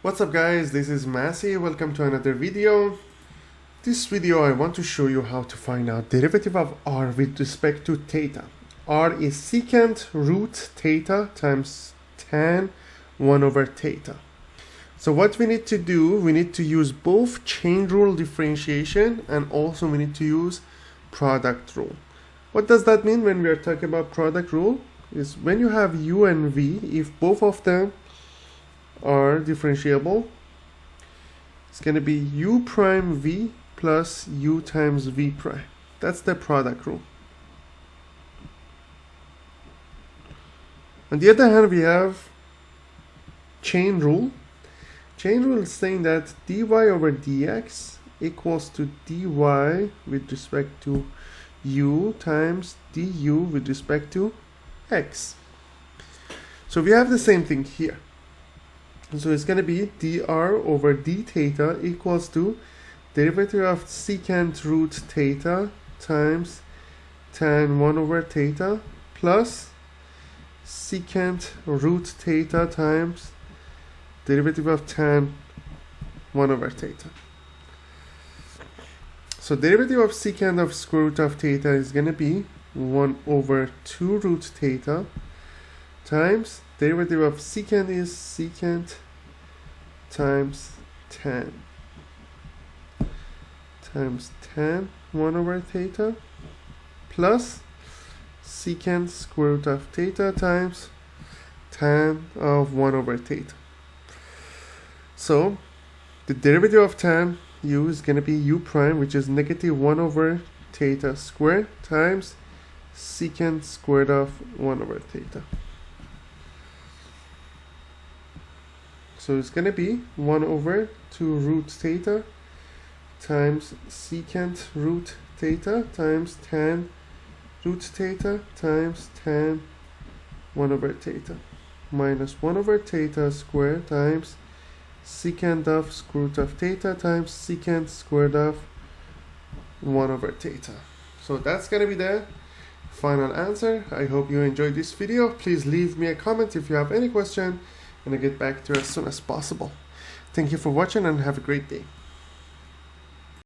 What's up guys, this is Massey. Welcome to another video. This video I want to show you how to find out derivative of r with respect to theta. R is secant root theta times tan 1 over theta. So what we need to do, we need to use both chain rule differentiation and also we need to use product rule. What does that mean when we are talking about product rule? Is when you have u and v, if both of them are differentiable, it's going to be u prime v plus u times v prime. That's the product rule. On the other hand, we have chain rule. Chain rule is saying that dy over dx equals to dy with respect to u times du with respect to x. So we have the same thing here. So it's going to be dr over d theta equals to derivative of secant root theta times tan 1 over theta plus secant root theta times derivative of tan 1 over theta. So derivative of secant of square root of theta is going to be 1 over 2 root theta times derivative of secant is secant times tan 1 over theta plus secant square root of theta times tan of 1 over theta. So the derivative of tan u is going to be u prime, which is negative 1 over theta squared times secant squared of 1 over theta. So it's going to be 1 over 2 root theta times secant root theta times tan root theta times tan 1 over theta minus 1 over theta squared times secant of square root of theta times secant squared of 1 over theta. So that's going to be the final answer. I hope you enjoyed this video. Please leave me a comment if you have any question and I'll get back to you as soon as possible. Thank you for watching and have a great day.